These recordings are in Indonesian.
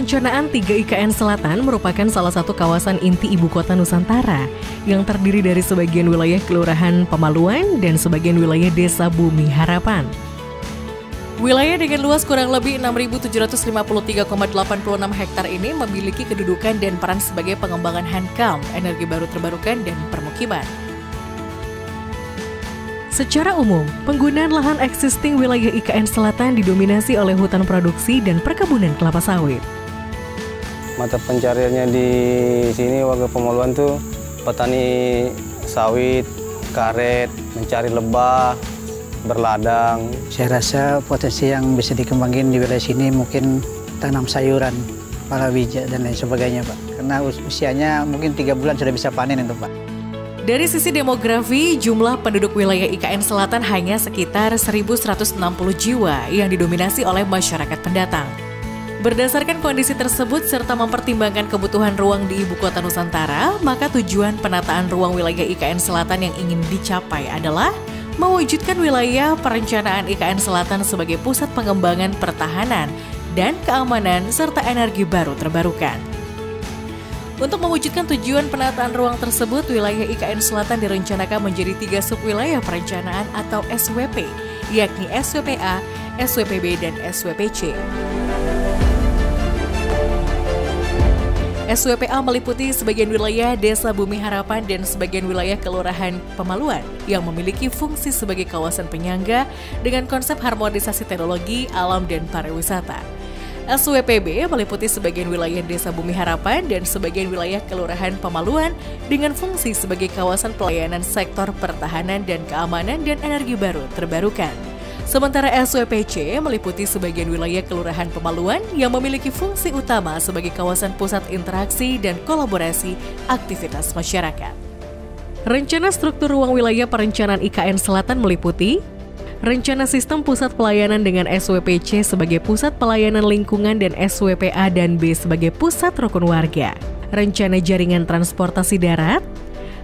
Perencanaan 3 IKN Selatan merupakan salah satu kawasan inti ibu kota Nusantara yang terdiri dari sebagian wilayah Kelurahan Pemaluan dan sebagian wilayah Desa Bumi Harapan. Wilayah dengan luas kurang lebih 6.753,86 hektar ini memiliki kedudukan dan peran sebagai pengembangan handcam, energi baru terbarukan, dan permukiman. Secara umum, penggunaan lahan existing wilayah IKN Selatan didominasi oleh hutan produksi dan perkebunan kelapa sawit. Mata pencariannya di sini warga Pemaluan tuh petani sawit, karet, mencari lebah, berladang. Saya rasa potensi yang bisa dikembangin di wilayah sini mungkin tanam sayuran, palawija dan lain sebagainya, Pak. Karena usianya mungkin 3 bulan sudah bisa panen itu, Pak. Dari sisi demografi, jumlah penduduk wilayah IKN Selatan hanya sekitar 1.160 jiwa yang didominasi oleh masyarakat pendatang. Berdasarkan kondisi tersebut serta mempertimbangkan kebutuhan ruang di Ibu Kota Nusantara, maka tujuan penataan ruang wilayah IKN Selatan yang ingin dicapai adalah mewujudkan wilayah perencanaan IKN Selatan sebagai pusat pengembangan pertahanan dan keamanan serta energi baru terbarukan. Untuk mewujudkan tujuan penataan ruang tersebut, wilayah IKN Selatan direncanakan menjadi 3 subwilayah perencanaan atau SWP, yakni SWPA, SWPB, dan SWPC. SWPA meliputi sebagian wilayah Desa Bumi Harapan dan sebagian wilayah Kelurahan Pemaluan yang memiliki fungsi sebagai kawasan penyangga dengan konsep harmonisasi teknologi, alam, dan pariwisata. SWPB meliputi sebagian wilayah Desa Bumi Harapan dan sebagian wilayah Kelurahan Pemaluan dengan fungsi sebagai kawasan pelayanan sektor pertahanan dan keamanan dan energi baru terbarukan. Sementara SWPC meliputi sebagian wilayah Kelurahan Pemaluan yang memiliki fungsi utama sebagai kawasan pusat interaksi dan kolaborasi aktivitas masyarakat. Rencana struktur ruang wilayah perencanaan IKN Selatan meliputi rencana sistem pusat pelayanan dengan SWPC sebagai pusat pelayanan lingkungan dan SWPA dan B sebagai pusat rukun warga, rencana jaringan transportasi darat,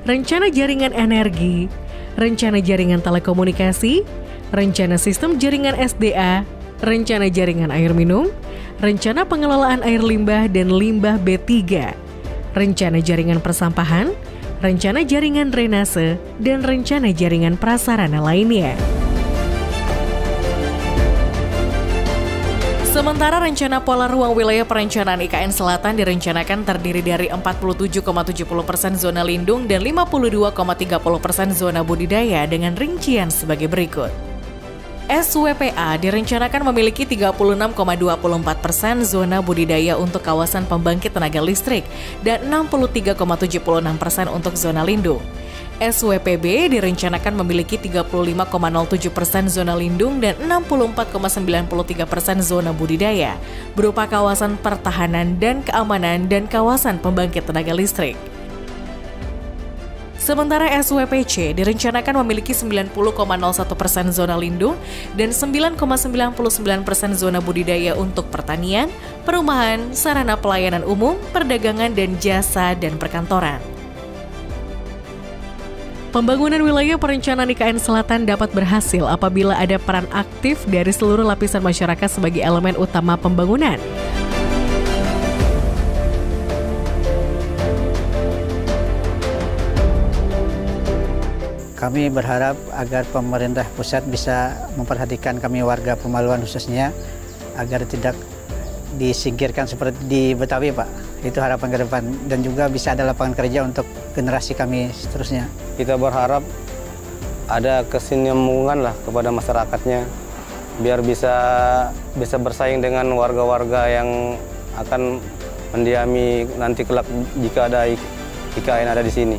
rencana jaringan energi, rencana jaringan telekomunikasi, rencana sistem jaringan SDA, rencana jaringan air minum, rencana pengelolaan air limbah dan limbah B3, rencana jaringan persampahan, rencana jaringan drainase, dan rencana jaringan prasarana lainnya. Sementara rencana pola ruang wilayah perencanaan IKN Selatan direncanakan terdiri dari 47,70% zona lindung dan 52,30% zona budidaya dengan rincian sebagai berikut. SWPA direncanakan memiliki 36,24% zona budidaya untuk kawasan pembangkit tenaga listrik dan 63,76% untuk zona lindung. SWPB direncanakan memiliki 35,07% zona lindung dan 64,93% zona budidaya, berupa kawasan pertahanan dan keamanan dan kawasan pembangkit tenaga listrik. Sementara SWPC direncanakan memiliki 90,01% zona lindung dan 9,99% zona budidaya untuk pertanian, perumahan, sarana pelayanan umum, perdagangan dan jasa, dan perkantoran. Pembangunan wilayah perencanaan IKN Selatan dapat berhasil apabila ada peran aktif dari seluruh lapisan masyarakat sebagai elemen utama pembangunan. Kami berharap agar pemerintah pusat bisa memperhatikan kami warga Pemaluan khususnya agar tidak disingkirkan seperti di Betawi, Pak. Itu harapan ke depan dan juga bisa ada lapangan kerja untuk generasi kami seterusnya. Kita berharap ada kesinambungan lah kepada masyarakatnya biar bisa bersaing dengan warga-warga yang akan mendiami nanti kelak jika ada IKN ada di sini.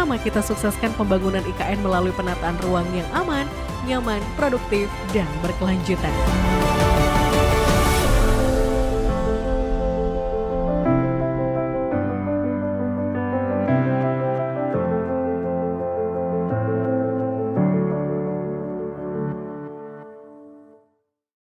Bersama-sama kita sukseskan pembangunan IKN melalui penataan ruang yang aman, nyaman, produktif, dan berkelanjutan.